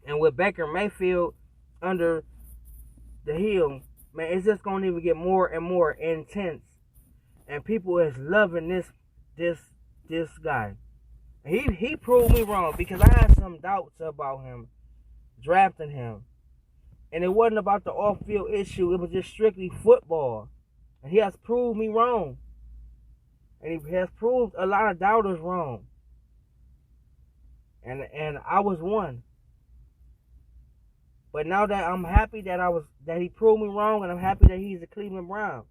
And with Baker Mayfield under the heel, man, it's just gonna even get more and more intense. And people is loving this guy. He proved me wrong because I had some doubts about him drafting him. And it wasn't about the off-field issue. It was just strictly football. And he has proved me wrong. And he has proved a lot of doubters wrong. And I was one. But now that I'm happy that he proved me wrong, and I'm happy that he's a Cleveland Brown.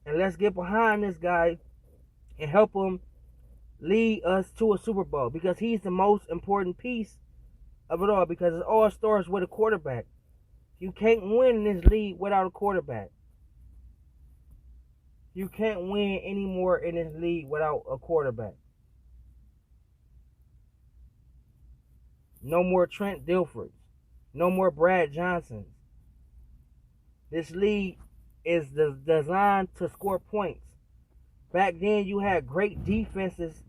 And let's get behind this guy and help him lead us to a Super Bowl, because he's the most important piece of it all, because it all starts with a quarterback. You can't win this league without a quarterback. You can't win anymore in this league without a quarterback. No more Trent Dilfers. No more Brad Johnsons. This league is designed to score points. Back then, you had great defenses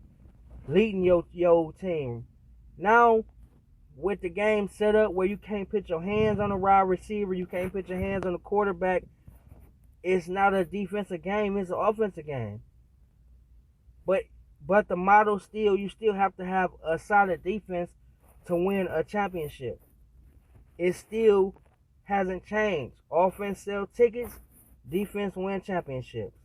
leading your team. Now, with the game set up where you can't put your hands on a wide receiver, you can't put your hands on the quarterback, it's not a defensive game, it's an offensive game. But the motto still, you still have to have a solid defense to win a championship. It still hasn't changed. Offense sell tickets, defense win championships.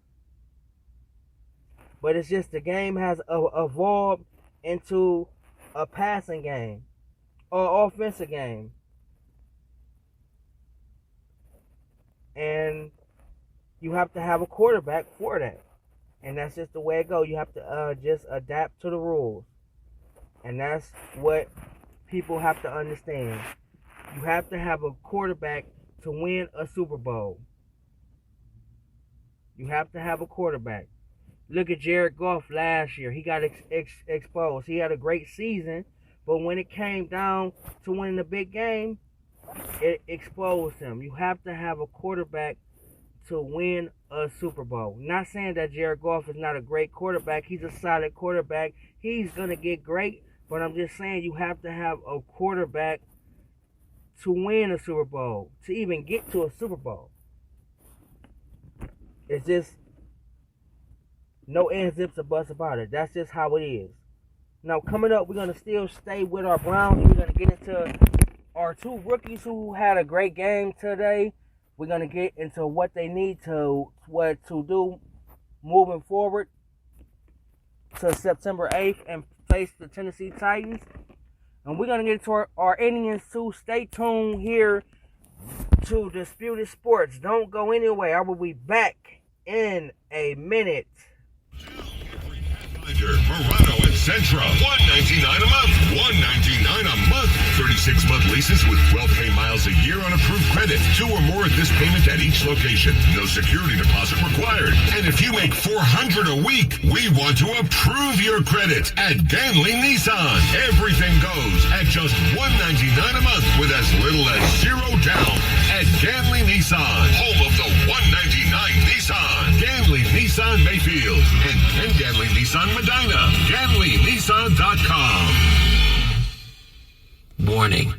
But it's just the game has evolved into a passing game or offensive game. And you have to have a quarterback for that. And that's just the way it goes. You have to just adapt to the rules. And that's what people have to understand. You have to have a quarterback to win a Super Bowl. You have to have a quarterback. Look at Jared Goff last year. He got exposed. He had a great season, but when it came down to winning the big game, it exposed him. You have to have a quarterback to win a Super Bowl. Not saying that Jared Goff is not a great quarterback. He's a solid quarterback. He's going to get great, but I'm just saying you have to have a quarterback to win a Super Bowl, to even get to a Super Bowl. It's just no ands, ifs, or buts about it. That's just how it is. Now, coming up, we're going to still stay with our Browns. We're going to get into our two rookies who had a great game today. We're going to get into what they need to do moving forward to September 8th and face the Tennessee Titans. And we're going to get to our Indians too. Stay tuned here to Disputed Sports. Don't go anywhere. I will be back in a minute. Murano and Sentra, $199 a month. $199 a month. 36-month leases with 12K miles a year on approved credit. 2 or more at this payment at each location. No security deposit required. And if you make $400 a week, we want to approve your credit at Ganley Nissan. Everything goes at just $199 a month with as little as $0 down at Ganley Nissan, home of the $199 Nissan. Ganley Nissan Mayfield and Ganley Nissan Medina. GanleyNissan.com. Warning.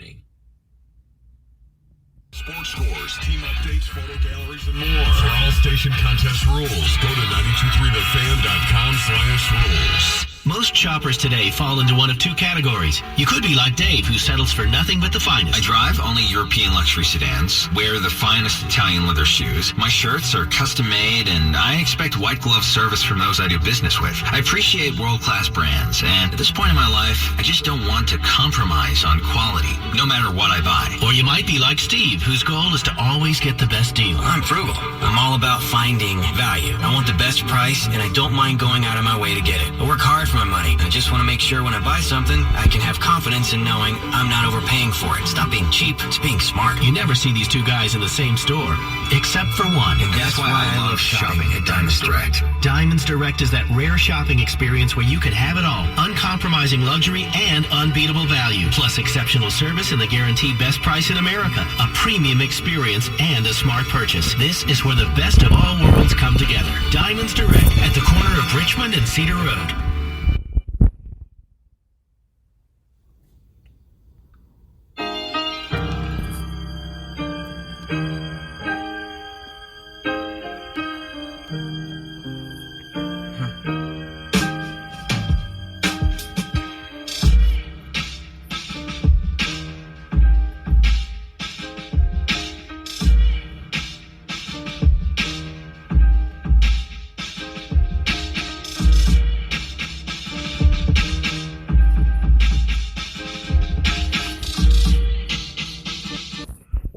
Sports scores, team updates, photo galleries, and more. For all station contest rules, go to 923thefan.com/rules. Most shoppers today fall into one of two categories. You could be like Dave, who settles for nothing but the finest. I drive only European luxury sedans, wear the finest Italian leather shoes. My shirts are custom made, and I expect white glove service from those I do business with. I appreciate world-class brands, and at this point in my life, I just don't want to compromise on quality, no matter what I buy. Or you might be like Steve, whose goal is to always get the best deal. I'm frugal. I'm all about finding value. I want the best price, and I don't mind going out of my way to get it. I work hard for my money. I just want to make sure when I buy something, I can have confidence in knowing I'm not overpaying for it. It's not being cheap, it's being smart. You never see these two guys in the same store, except for one. And that's why I love shopping at Diamonds Direct. Diamonds Direct is that rare shopping experience where you can have it all. Uncompromising luxury and unbeatable value. Plus exceptional service and the guaranteed best price in America. A premium experience and a smart purchase. This is where the best of all worlds come together. Diamonds Direct at the corner of Richmond and Cedar Road.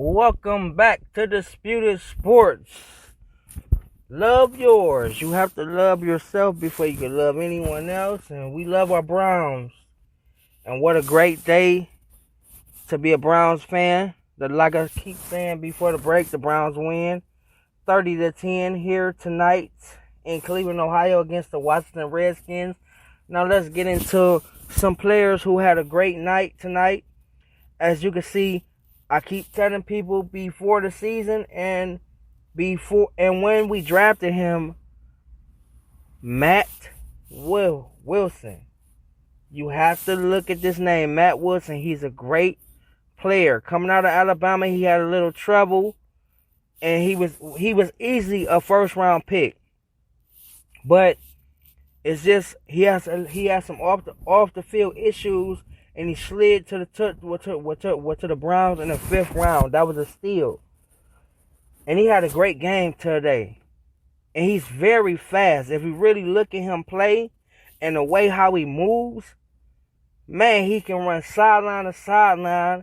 Welcome back to Disputed Sports. Love yours. You have to love yourself before you can love anyone else. And we love our Browns. And what a great day to be a Browns fan. Like I keep saying before the break, the Browns win 30-10 here tonight in Cleveland, Ohio against the Washington Redskins. Now let's get into some players who had a great night tonight. As you can see, I keep telling people before the season and when we drafted him, Matt Wilson. You have to look at this name, Matt Wilson. He's a great player. Coming out of Alabama, he had a little trouble, and he was easily a first round pick. But it's just he has some off the field issues, and he slid to the Browns in the 5th round. That was a steal. And he had a great game today. And he's very fast. If you really look at him play and the way how he moves, man, he can run sideline to sideline.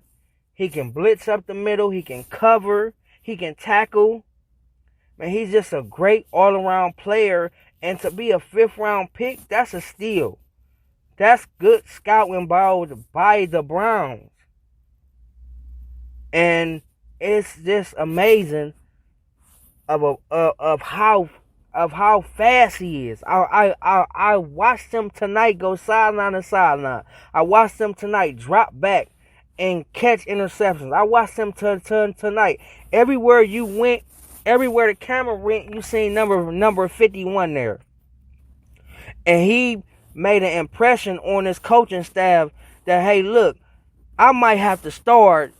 He can blitz up the middle. He can cover. He can tackle. Man, he's just a great all-around player. And to be a 5th round pick, that's a steal. That's good scouting by the Browns. And it's just amazing of how fast he is. I watched him tonight go sideline to sideline. I watched him tonight drop back and catch interceptions. I watched him tonight. Everywhere you went, everywhere the camera went, you seen number 51 there. And he made an impression on his coaching staff that, hey, look, I might have to start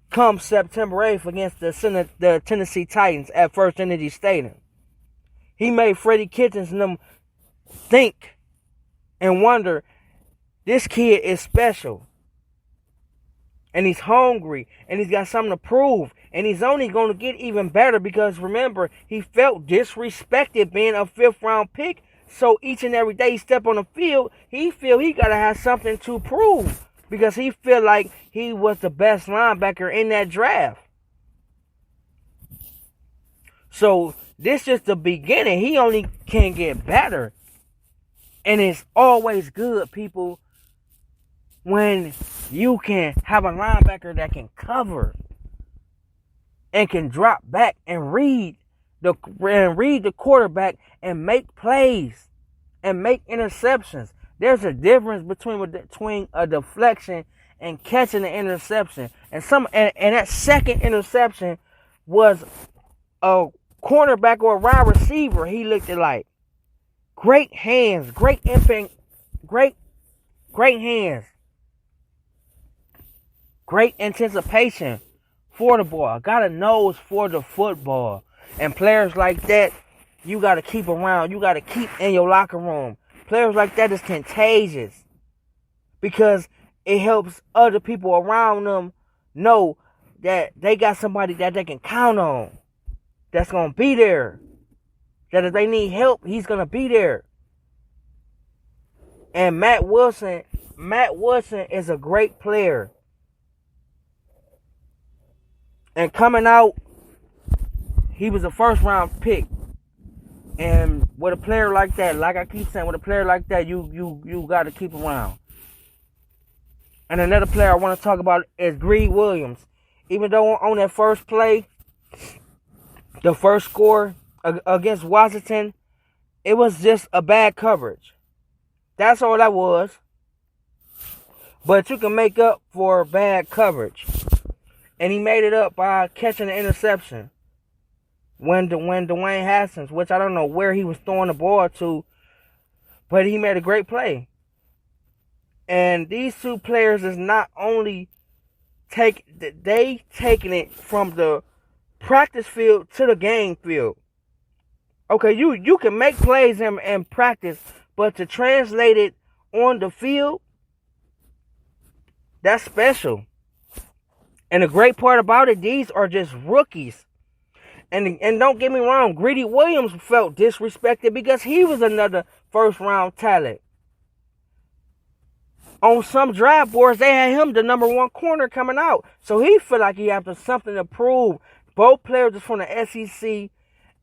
come September 8th against the Tennessee Titans at First Energy Stadium. He made Freddie Kitchens and them think and wonder, this kid is special. And he's hungry. And he's got something to prove. And he's only going to get even better because, remember, he felt disrespected being a 5th round pick. So each and every day he step on the field, he feel he got to have something to prove. Because he feel like he was the best linebacker in that draft. So this is the beginning. He only can get better. And it's always good, people, when you can have a linebacker that can cover and can drop back and read the quarterback and make plays and make interceptions. There's a difference between a deflection and catching an interception. And that second interception was a cornerback or a wide receiver. He looked at like great hands, great impact, great hands, great anticipation for the ball. Got a nose for the football. And players like that, you got to keep around. You got to keep in your locker room. Players like that is contagious because it helps other people around them know that they got somebody that they can count on, that's going to be there, that if they need help, he's going to be there. And Matt Wilson is a great player. And coming out, he was a 1st round pick. And with a player like that, like I keep saying, with a player like that, you got to keep around. And another player I want to talk about is Greedy Williams. Even though on that first play, the first score against Washington, it was just a bad coverage. That's all that was. But you can make up for bad coverage. And he made it up by catching an interception. When Dwayne Haskins, which I don't know where he was throwing the ball to, but he made a great play. And these two players is not only taking it from the practice field to the game field. Okay, you can make plays in practice, but to translate it on the field, that's special. And the great part about it, these are just rookies. And don't get me wrong, Greedy Williams felt disrespected because he was another 1st round talent. on some draft boards, they had him the number 1 corner coming out. So he feel like he has something to prove. Both players are from the SEC,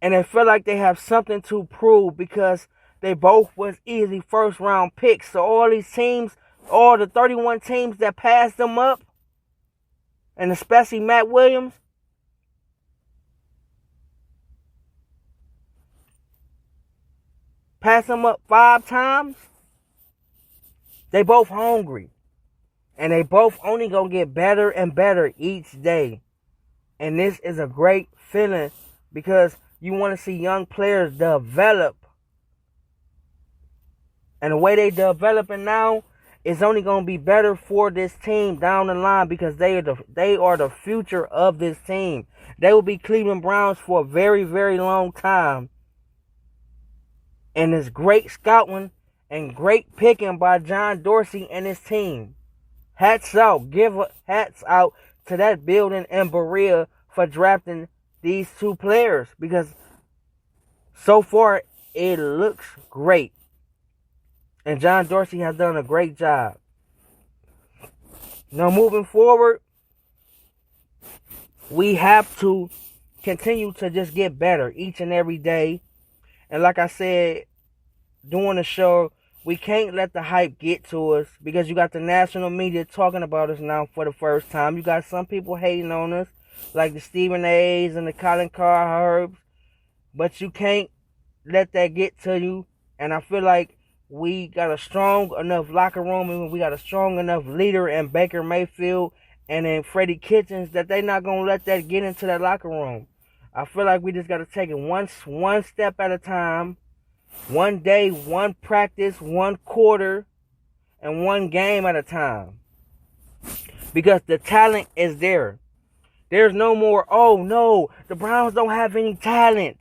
and they feel like they have something to prove because they both was easy first-round picks. So all these teams, all the 31 teams that passed them up, and especially Matt Williams, passed them up 5 times, they both hungry. And they both only gonna get better and better each day. And this is a great feeling because you want to see young players develop. And the way they developing now is only going to be better for this team down the line because they are the future of this team. They will be Cleveland Browns for a very, very long time. And it's great scouting and great picking by John Dorsey and his team. Hats out. Give hats out to that building in Berea for drafting these 2 players because so far it looks great. And John Dorsey has done a great job. Now moving forward, we have to continue to just get better each and every day. And like I said during the show, we can't let the hype get to us because you got the national media talking about us now for the first time. You got some people hating on us, like the Stephen A's and the Colin Cowherds. But you can't let that get to you. And I feel like we got a strong enough locker room and we got a strong enough leader in Baker Mayfield and in Freddie Kitchens that they not going to let that get into that locker room. I feel like we just got to take it one step at a time, one day, one practice, one quarter, and one game at a time. Because the talent is there. There's no more, oh no, the Browns don't have any talent.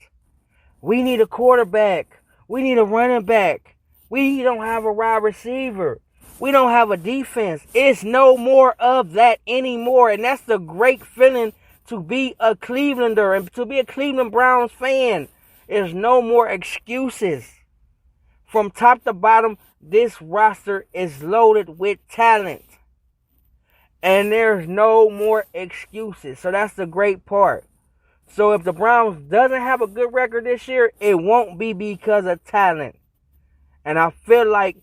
We need a quarterback. We need a running back. We don't have a wide receiver. We don't have a defense. It's no more of that anymore. And that's the great feeling to be a Clevelander and to be a Cleveland Browns fan. There's no more excuses. From top to bottom, this roster is loaded with talent. And there's no more excuses. So that's the great part. So if the Browns doesn't have a good record this year, it won't be because of talent. And I feel like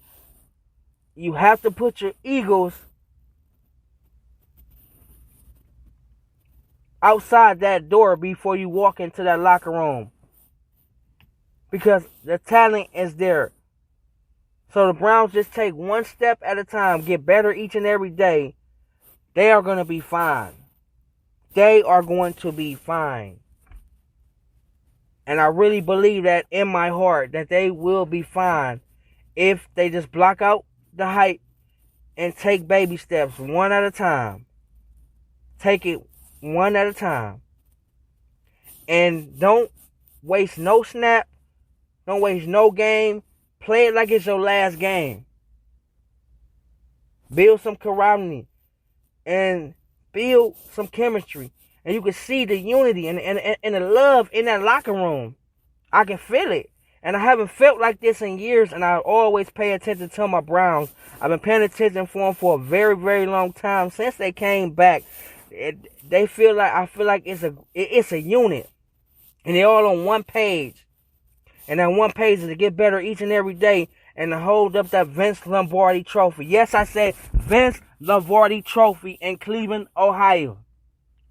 you have to put your egos outside that door before you walk into that locker room. Because the talent is there. So the Browns just take one step at a time, get better each and every day. They are going to be fine. They are going to be fine. And I really believe that in my heart that they will be fine if they just block out the hype and take baby steps one at a time. Take it one at a time. And don't waste no snap. Don't waste no game. Play it like it's your last game. Build some camaraderie and build some chemistry. And you can see the unity and the love in that locker room. I can feel it. And I haven't felt like this in years, and I always pay attention to my Browns. I've been paying attention for them for a very, very long time since they came back. I feel like it's a unit, and they're all on one page. And that one page is to get better each and every day and to hold up that Vince Lombardi trophy. Yes, I said Vince Lombardi trophy in Cleveland, Ohio.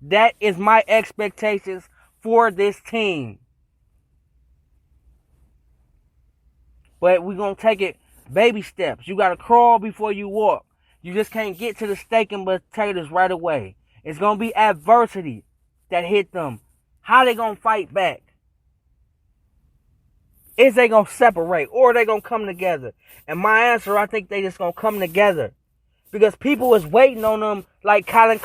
That is my expectations for this team. But we're going to take it baby steps. You got to crawl before you walk. You just can't get to the steak and potatoes right away. It's going to be adversity that hit them. How they going to fight back? Is they going to separate or are they going to come together? And my answer, I think they just going to come together. Because people is waiting on them like Colin